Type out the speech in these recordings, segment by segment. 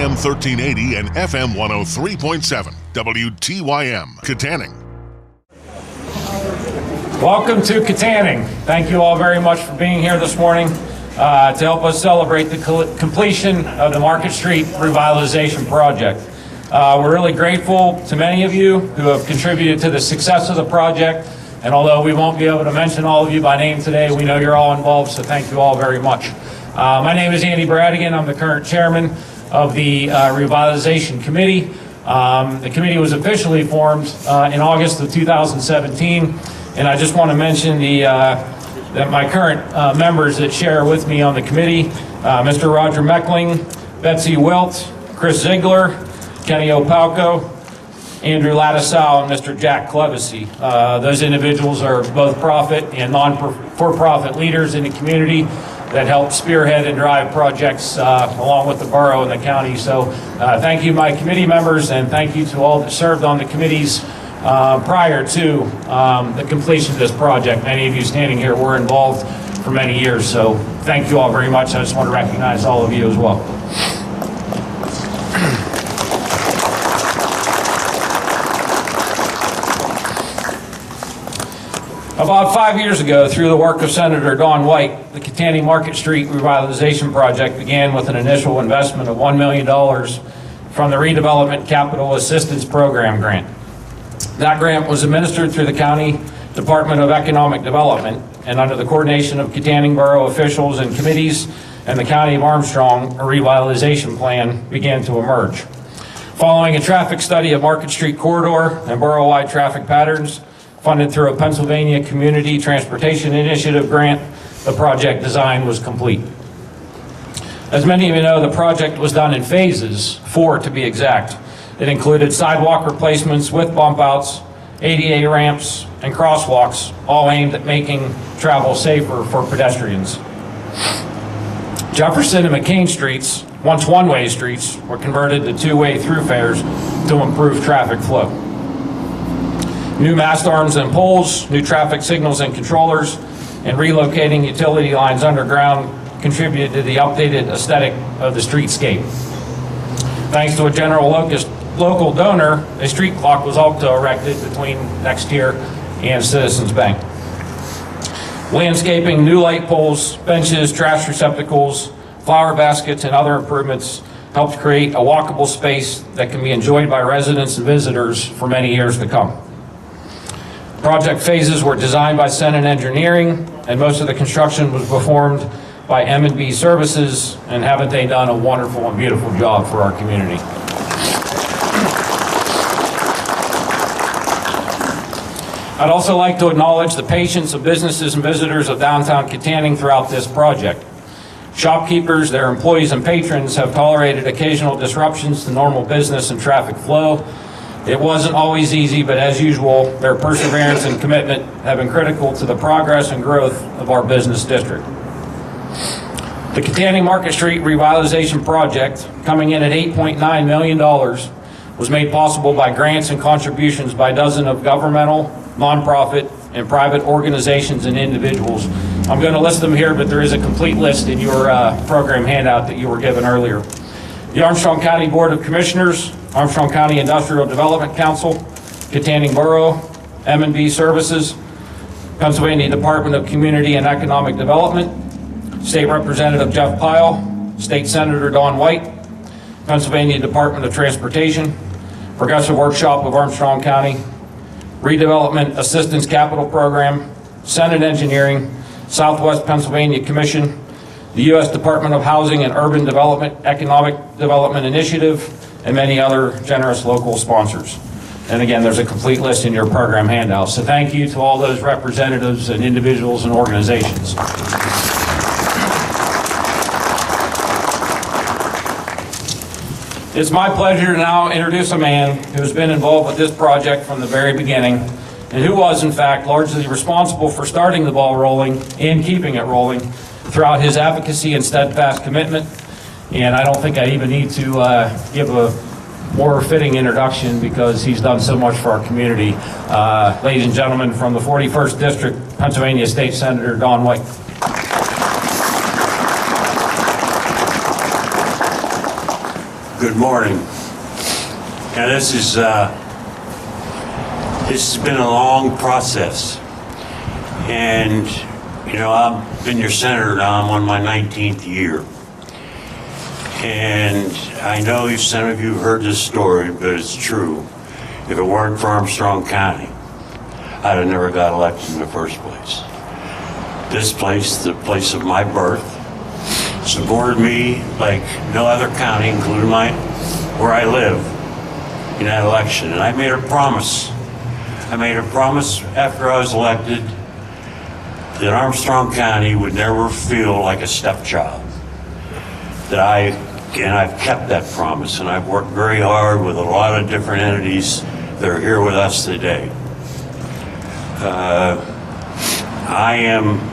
AM 1380 and FM 103.7, WTYM, Kittanning. Welcome to Kittanning. Thank you all very much for being here this morning to help us celebrate the completion of the Market Street Revitalization Project. We're really grateful to many of you who have contributed to the success of the project, and although we won't be able to mention all of you by name today, we know you're all involved, so thank you all very much. My name is Andy Bradigan. I'm the current chairman of the Revitalization Committee. The committee was officially formed in August of 2017, and I just want to mention that my current members that share with me on the committee, Mr. Roger Meckling, Betsy Wilt, Chris Ziegler, Kenny Opalco, Andrew Lattisow, and Mr. Jack Clevisy. Those individuals are both profit and non-for-profit leaders in the community that help spearhead and drive projects along with the borough and the county. So thank you, my committee members, and thank you to all that served on the committees prior to the completion of this project. Many of you standing here were involved for many years, so thank you all very much. I just want to recognize all of you as well. About 5 years ago, through the work of Senator Dawn White, the Kittanning Market Street Revitalization Project began with an initial investment of $1 million from the Redevelopment Capital Assistance Program grant. That grant was administered through the County Department of Economic Development, and under the coordination of Kittanning Borough officials and committees and the County of Armstrong, a revitalization plan began to emerge. Following a traffic study of Market Street corridor and borough-wide traffic patterns, funded through a Pennsylvania Community Transportation Initiative grant, the project design was complete. As many of you know, the project was done in phases, 4 to be exact. It included sidewalk replacements with bump outs, ADA ramps, and crosswalks, all aimed at making travel safer for pedestrians. Jefferson and McCain streets, once one-way streets, were converted to two-way throughfares to improve traffic flow. New mast arms and poles, new traffic signals and controllers, and relocating utility lines underground contributed to the updated aesthetic of the streetscape. Thanks to a general local donor, a street clock was also erected between next here and Citizens Bank. Landscaping, new light poles, benches, trash receptacles, flower baskets, and other improvements helped create a walkable space that can be enjoyed by residents and visitors for many years to come. Project phases were designed by Senate Engineering, and most of the construction was performed by M&B Services, and haven't they done a wonderful and beautiful job for our community. I'd also like to acknowledge the patience of businesses and visitors of downtown Kittanning throughout this project. Shopkeepers, their employees, and patrons have tolerated occasional disruptions to normal business and traffic flow. It wasn't always easy, but as usual, their perseverance and commitment have been critical to the progress and growth of our business district. The Kittanning Market Street Revitalization Project, coming in at $8.9 million, was made possible by grants and contributions by dozens of governmental, nonprofit, and private organizations and individuals. I'm going to list them here, but there is a complete list in your program handout that you were given earlier. The Armstrong County Board of Commissioners, Armstrong County Industrial Development Council, Kittanning Borough, M&B Services, Pennsylvania Department of Community and Economic Development, State Representative Jeff Pyle, State Senator Dawn White, Pennsylvania Department of Transportation, Progressive Workshop of Armstrong County, Redevelopment Assistance Capital Program, Senate Engineering, Southwest Pennsylvania Commission, the U.S. Department of Housing and Urban Development Economic Development Initiative, and many other generous local sponsors. And again, there's a complete list in your program handout. So thank you to all those representatives and individuals and organizations. It's my pleasure to now introduce a man who has been involved with this project from the very beginning, and who was, in fact, largely responsible for starting the ball rolling and keeping it rolling throughout his advocacy and steadfast commitment. And I don't think I even need to give a more fitting introduction because he's done so much for our community. Ladies and gentlemen, from the 41st District, Pennsylvania State Senator Dawn White. Good morning. Now this has been a long process, and you know, I've been your senator now. I'm on my 19th year, and I know some of you heard this story, but it's true. If it weren't for Armstrong County, I'd have never got elected in the first place. This place, the place of my birth, supported me like no other county, including where I live, in that election. And I made a promise. I made a promise after I was elected that Armstrong County would never feel like a stepchild. I've kept that promise, and I've worked very hard with a lot of different entities that are here with us today. I am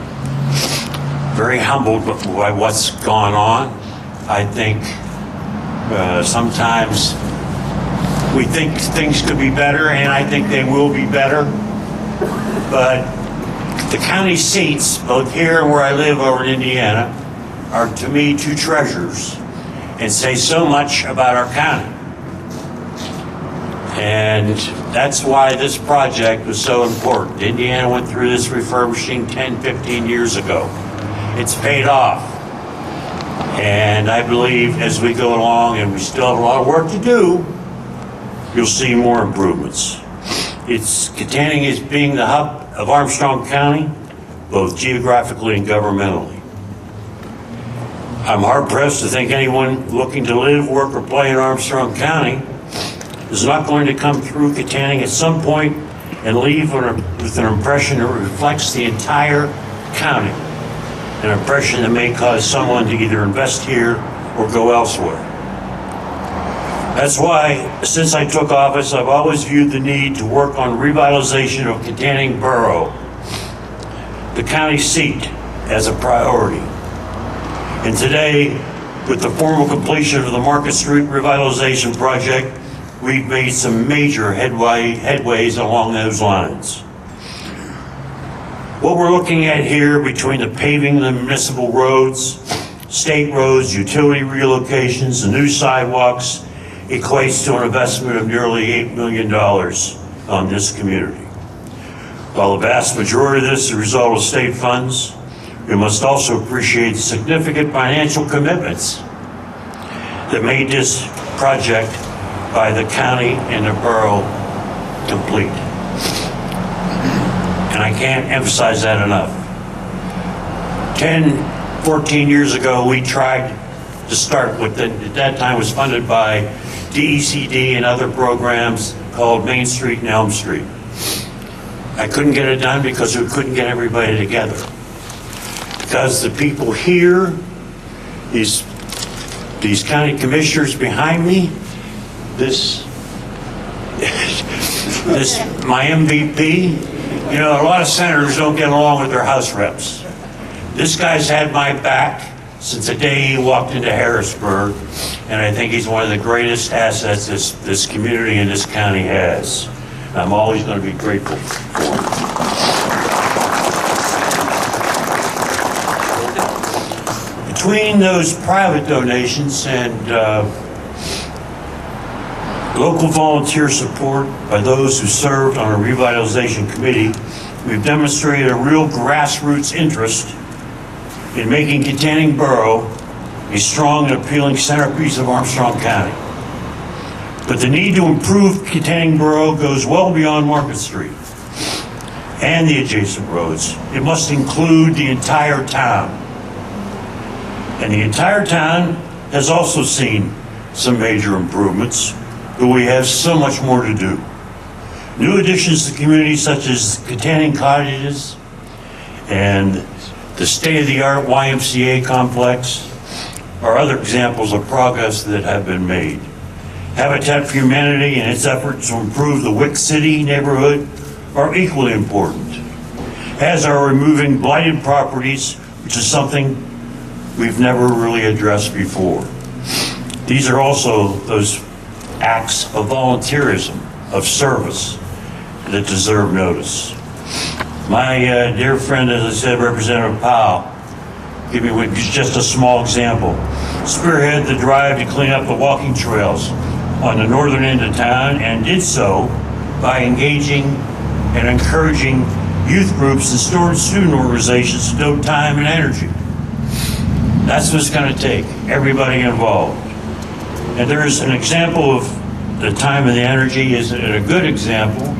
very humbled by what's gone on. I think sometimes we think things could be better, and I think they will be better. But the county seats, both here and where I live over in Indiana, are to me two treasures and say so much about our county. And that's why this project was so important. Indiana went through this refurbishing 10, 15 years ago. It's paid off. And I believe as we go along, and we still have a lot of work to do, you'll see more improvements. Kittanning is being the hub of Armstrong County, both geographically and governmentally. I'm hard-pressed to think anyone looking to live, work, or play in Armstrong County is not going to come through Kittanning at some point and leave with an impression that reflects the entire county, an impression that may cause someone to either invest here or go elsewhere. That's why, since I took office, I've always viewed the need to work on revitalization of Kittanning Borough, the county seat, as a priority. And today, with the formal completion of the Market Street Revitalization Project, we've made some major headways along those lines. What we're looking at here, between the paving of the municipal roads, state roads, utility relocations, and new sidewalks, equates to an investment of nearly $8 million on this community. While the vast majority of this is a result of state funds, we must also appreciate the significant financial commitments that made this project by the county and the borough complete. And I can't emphasize that enough. 10, 14 years ago, we tried to start with, at that time was funded by DECD and other programs called Main Street and Elm Street. I couldn't get it done because we couldn't get everybody together. Because the people here, these county commissioners behind me, my MVP, you know, a lot of senators don't get along with their House reps. This guy's had my back since the day he walked into Harrisburg, and I think he's one of the greatest assets this community and this county has. I'm always going to be grateful for him. Between those private donations and local volunteer support by those who served on a revitalization committee, we've demonstrated a real grassroots interest in making Kittanning Borough a strong and appealing centerpiece of Armstrong County. But the need to improve Kittanning Borough goes well beyond Market Street and the adjacent roads. It must include the entire town. And the entire town has also seen some major improvements, but we have so much more to do. New additions to communities such as Kittanning Cottages and the state-of-the-art YMCA complex are other examples of progress that have been made. Habitat for Humanity and its efforts to improve the Wick City neighborhood are equally important, as are removing blighted properties, which is something we've never really addressed before. These are also those acts of volunteerism, of service, that deserve notice. My dear friend, as I said, Representative Powell, give me just a small example. spearhead the drive to clean up the walking trails on the northern end of town, and did so by engaging and encouraging youth groups and student organizations to devote time and energy. That's what it's going to take, everybody involved. And there's an example of the time and the energy, and a good example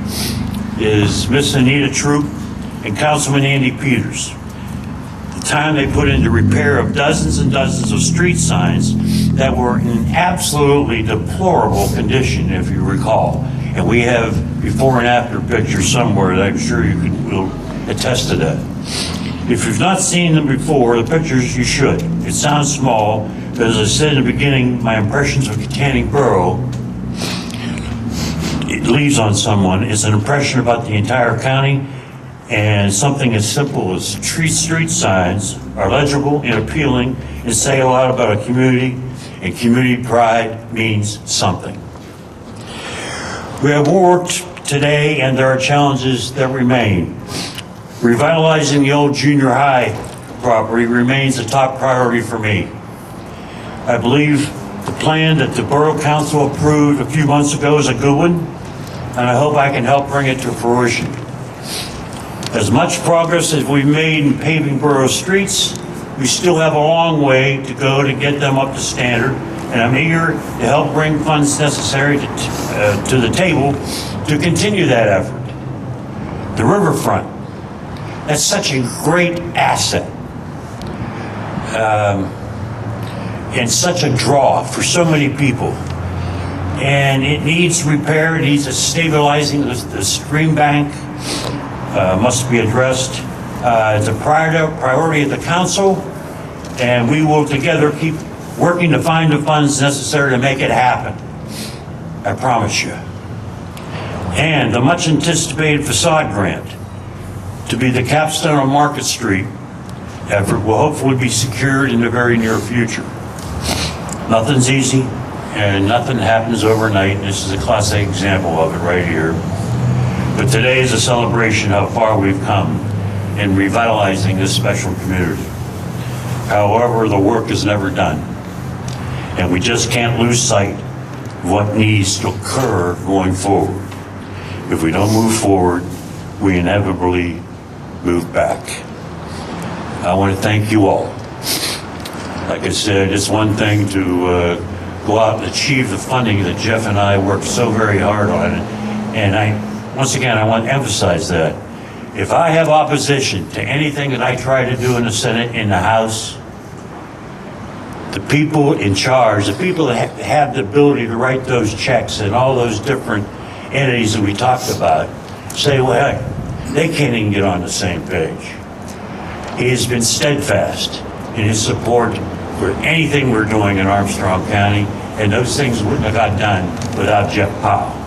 is Miss Anita Troop and Councilman Andy Peters. The time they put into repair of dozens and dozens of street signs that were in absolutely deplorable condition, if you recall. And we have before and after pictures somewhere that I'm sure you will attest to that. If you've not seen them before, the pictures, you should. It sounds small, but as I said in the beginning, my impressions of Kittanning Borough, it leaves on someone. It's an impression about the entire county, and something as simple as street signs are legible and appealing and say a lot about a community, and community pride means something. We have worked today, and there are challenges that remain. Revitalizing the old junior high property remains a top priority for me. I believe the plan that the Borough Council approved a few months ago is a good one, and I hope I can help bring it to fruition. As much progress as we've made in paving borough streets, we still have a long way to go to get them up to standard, and I'm eager to help bring funds necessary to the table to continue that effort. The riverfront, that's such a great asset and such a draw for so many people. And it needs repair, it needs a stabilizing the stream bank, must be addressed. It's a priority of the council, and we will together keep working to find the funds necessary to make it happen. I promise you. And the much anticipated facade grant to be the capstone on Market Street effort will hopefully be secured in the very near future. Nothing's easy and nothing happens overnight. This is a classic example of it right here. But today is a celebration of how far we've come in revitalizing this special community. However, the work is never done, and we just can't lose sight of what needs to occur going forward. If we don't move forward, we inevitably move back. I want to thank you all. Like I said, it's one thing to go out and achieve the funding that Jeff and I worked so very hard on. And once again, I want to emphasize that. If I have opposition to anything that I try to do in the Senate, in the House, the people in charge, the people that have the ability to write those checks and all those different entities that we talked about, say, well, they can't even get on the same page. He has been steadfast in his support for anything we're doing in Armstrong County, and those things wouldn't have got done without Jeff Powell.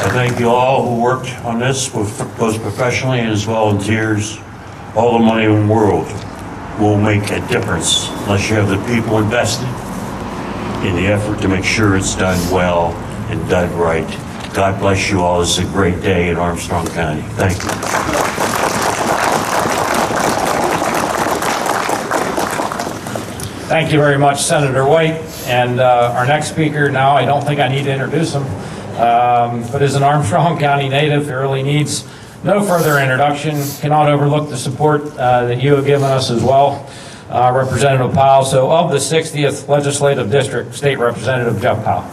I thank you all who worked on this, both professionally and as volunteers. All the money in the world will make a difference unless you have the people invested in the effort to make sure it's done well and done right. God bless you all. This is a great day in Armstrong County. Thank you. Thank you very much, Senator White. And our next speaker now, I don't think I need to introduce him, but is an Armstrong County native. He really needs no further introduction. Cannot overlook the support that you have given us as well, Representative Powell. So of the 60th Legislative District, State Representative Jeff Powell.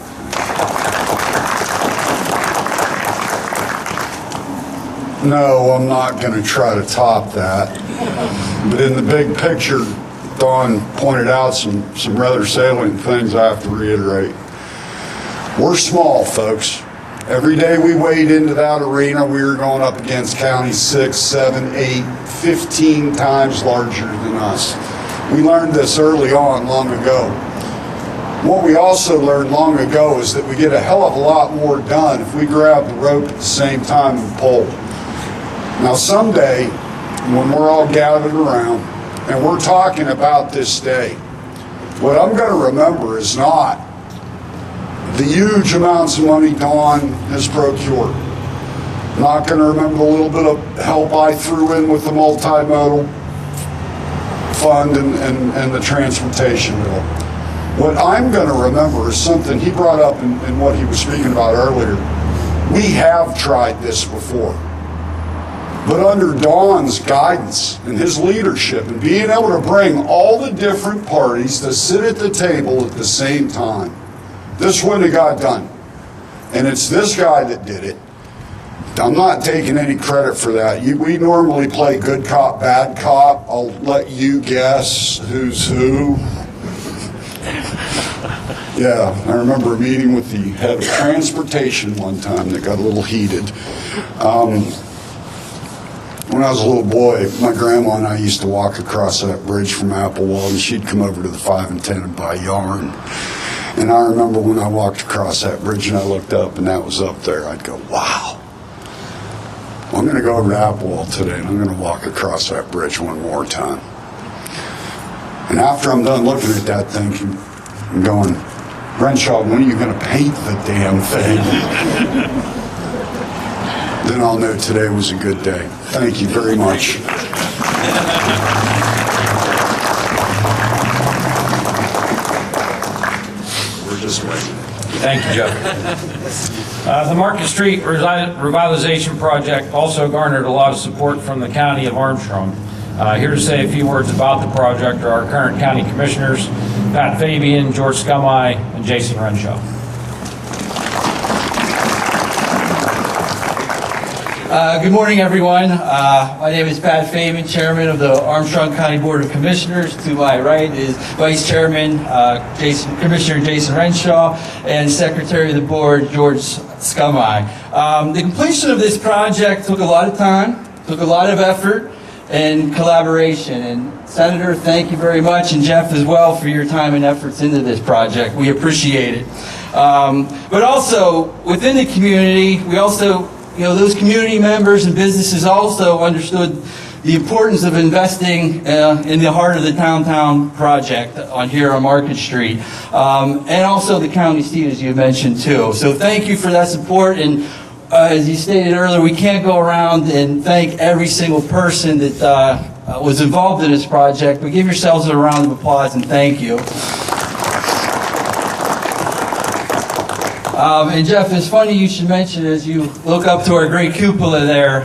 No, I'm not going to try to top that. But in the big picture, Don pointed out some rather salient things I have to reiterate. We're small, folks. Every day we wade into that arena, we are going up against counties 6, 7, 8, 15 times larger than us. We learned this early on, long ago. What we also learned long ago is that we get a hell of a lot more done if we grab the rope at the same time and pull. Now someday, when we're all gathered around and we're talking about this day, what I'm going to remember is not the huge amounts of money Don has procured. Not going to remember the little bit of help I threw in with the multimodal fund and the transportation bill. What I'm going to remember is something he brought up in what he was speaking about earlier. We have tried this before. But under Don's guidance and his leadership and being able to bring all the different parties to sit at the table at the same time, this wouldn't have got done. And it's this guy that did it. I'm not taking any credit for that. We normally play good cop, bad cop. I'll let you guess who's who. Yeah, I remember a meeting with the head of transportation one time that got a little heated. When I was a little boy, my grandma and I used to walk across that bridge from Applewall, and she'd come over to the 5 and 10 and buy yarn. And I remember when I walked across that bridge and I looked up and that was up there, I'd go, wow. I'm going to go over to Applewall today and I'm going to walk across that bridge one more time. And after I'm done looking at that thing, I'm going, Renshaw, when are you going to paint the damn thing? Then I'll know today was a good day. Thank you very much. We're just waiting. Thank you, Jeff. The Market Street Revitalization Project also garnered a lot of support from the County of Armstrong. Here to say a few words about the project are our current county commissioners, Pat Fabian, George Scumai, and Jason Renshaw. Good morning, everyone. My name is Pat Fabian, Chairman of the Armstrong County Board of Commissioners. To my right is Vice Chairman Commissioner Jason Renshaw and Secretary of the Board George Scumai. The completion of this project took a lot of time, took a lot of effort and collaboration. And Senator, thank you very much, and Jeff as well, for your time and efforts into this project. We appreciate it. But also within the community, we also, those community members and businesses also understood the importance of investing in the heart of the downtown project here on Market Street, and also the county seat, as you mentioned too. So thank you for that support. And as you stated earlier, we can't go around and thank every single person that was involved in this project, but give yourselves a round of applause and thank you. And Jeff, it's funny you should mention, as you look up to our great cupola there,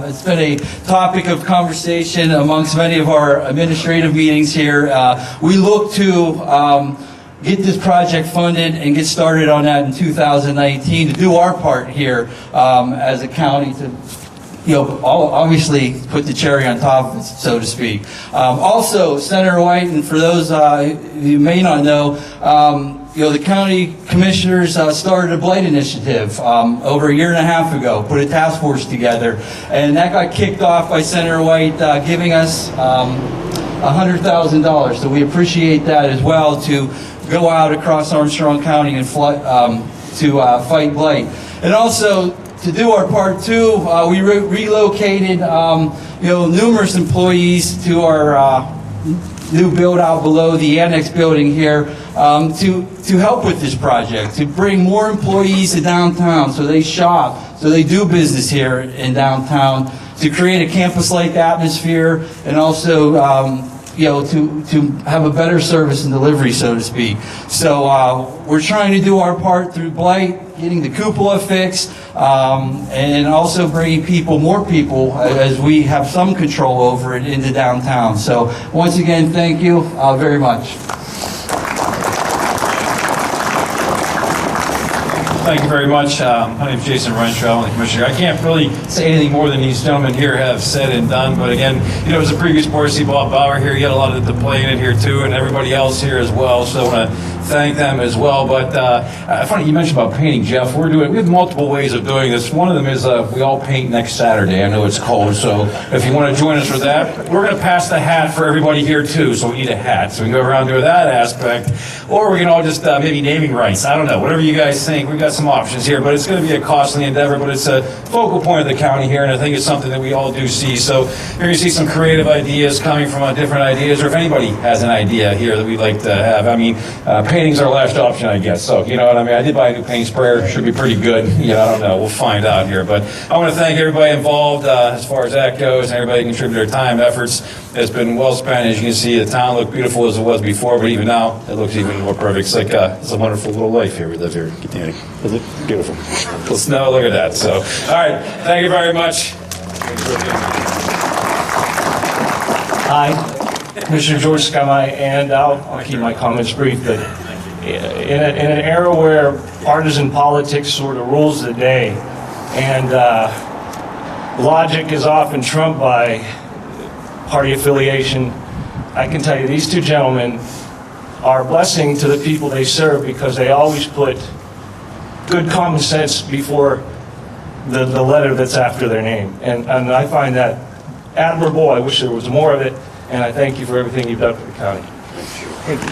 it's been a topic of conversation amongst many of our administrative meetings here. We look to get this project funded and get started on that in 2019 to do our part here as a county to, obviously put the cherry on top of it, so to speak. Also, Senator White, and for those who may not know, the county commissioners started a blight initiative over a year and a half ago, put a task force together, and that got kicked off by Senator White giving us $100,000. So we appreciate that as well, to go out across Armstrong County and fight blight. And also, to do our part too, we relocated numerous employees to our new build out below the annex building here to help with this project, to bring more employees to downtown so they shop, so they do business here in downtown, to create a campus-like atmosphere, and also to have a better service and delivery, so to speak. So we're trying to do our part through blight, getting the cupola fixed, and also bringing more people, as we have some control over it, into downtown. So once again, thank you very much. Thank you very much. My name is Jason Renshaw, I'm the Commissioner. I can't really say anything more than these gentlemen here have said and done, but again, as a previous board, see Bob Bauer here, you had a lot of the play in it here too, and everybody else here as well, so I want to thank them as well. But funny you mentioned about painting, Jeff. We have multiple ways of doing this. One of them is we all paint next Saturday. I know it's cold, so if you want to join us for that, we're going to pass the hat for everybody here too, so we need a hat, so we can go around and do that aspect, or we can all just maybe naming rights. I don't know, whatever you guys think. We've got some options here, but it's going to be a costly endeavor, but it's a focal point of the county here, and I think it's something that we all do see. So you're going to see some creative ideas coming from different ideas, or if anybody has an idea here that we'd like to have. I mean, painting painting's our last option, I guess. So, you know what I mean? I did buy a new paint sprayer. Should be pretty good. You know, I don't know. We'll find out here. But I want to thank everybody involved as far as that goes, and everybody who contributed their time, efforts. It's been well spent. As you can see, the town looked beautiful as it was before, but even now, it looks even more perfect. It's like it's a wonderful little life here. We live here in Kittanning. Is it beautiful? The snow, look at that. So, all right. Thank you very much. Hi, Commissioner George Skamai, and I'll keep my comments brief, but in an era where partisan politics sort of rules the day, and logic is often trumped by party affiliation, I can tell you these two gentlemen are a blessing to the people they serve because they always put good common sense before the letter that's after their name. And I find that admirable. I wish there was more of it. And I thank you for everything you've done for the county. Thank you.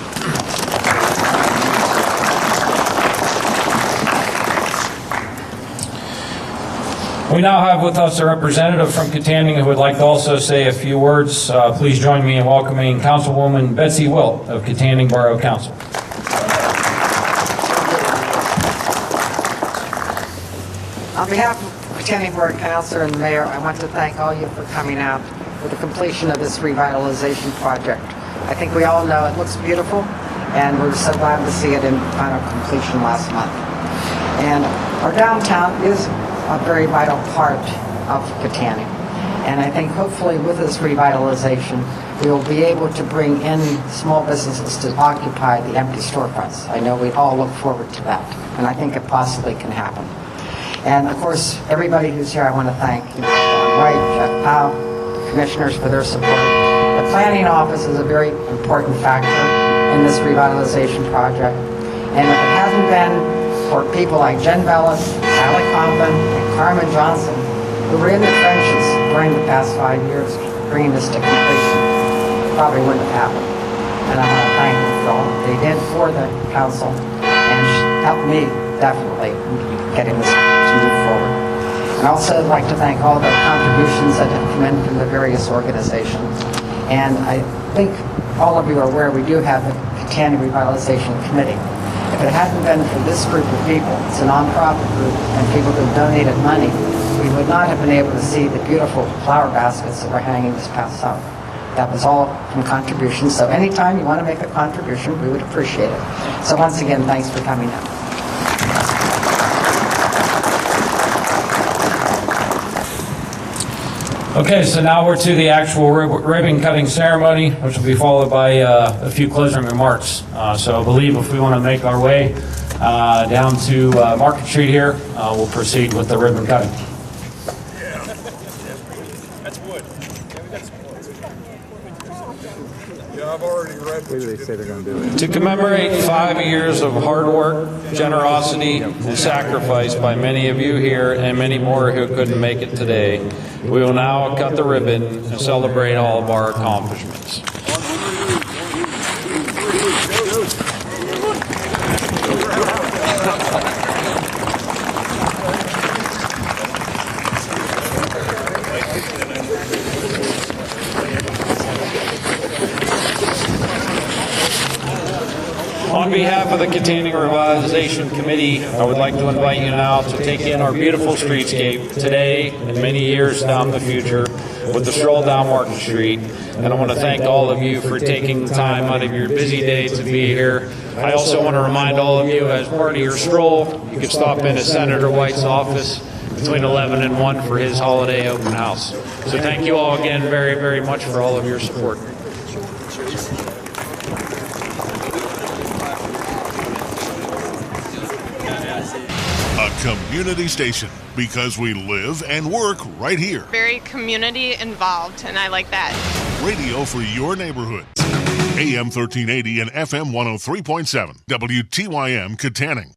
We now have with us a representative from Kittanning who would like to also say a few words. Please join me in welcoming Councilwoman Betsy Wilt of Kittanning Borough Council. On behalf of Kittanning Borough Council and the Mayor, I want to thank all of you for coming out for the completion of this revitalization project. I think we all know it looks beautiful, and we're so glad to see it in final completion last month. And our downtown is a very vital part of Kittanning. And I think hopefully with this revitalization, we will be able to bring in small businesses to occupy the empty storefronts. I know we all look forward to that, and I think it possibly can happen. And of course, everybody who's here, I want to thank White, Jeff Powell, the commissioners for their support. The planning office is a very important factor in this revitalization project. And if it hasn't been for people like Jen Bellis, Sally Compton, and Carmen Johnson, who were in the trenches during the past 5 years, bringing this to completion, it probably wouldn't have happened. And I want to thank them for all they did for the council and helped me definitely getting this to move forward. And also I'd like to thank all the contributions that have come in from the various organizations. And I think all of you are aware we do have the Kittanning Revitalization Committee. If it hadn't been for this group of people, it's a nonprofit group, and people who donated money, we would not have been able to see the beautiful flower baskets that were hanging this past summer. That was all from contributions. So anytime you want to make a contribution, we would appreciate it. So once again, thanks for coming out. Okay, so now we're to the actual ribbon cutting ceremony, which will be followed by a few closing remarks. So I believe if we want to make our way down to Market Street here, we'll proceed with the ribbon cutting. That's wood. Yeah, I've already read what they say they're going to do it. To commemorate 5 years of hard work, generosity, and sacrifice by many of you here and many more who couldn't make it today, we will now cut the ribbon and celebrate all of our accomplishments. On behalf of the Kittanning Revitalization Committee, I would like to invite you now to take in our beautiful streetscape today and many years down the future with the stroll down Market Street. And I want to thank all of you for taking the time out of your busy day to be here. I also want to remind all of you, as part of your stroll, you can stop in at Senator White's office between 11 and 1 for his holiday open house. So thank you all again very, very much for all of your support. A community station, because we live and work right here. Very community involved, and I like that. Radio for your neighborhood. AM 1380 and FM 103.7. WTYM Kittanning.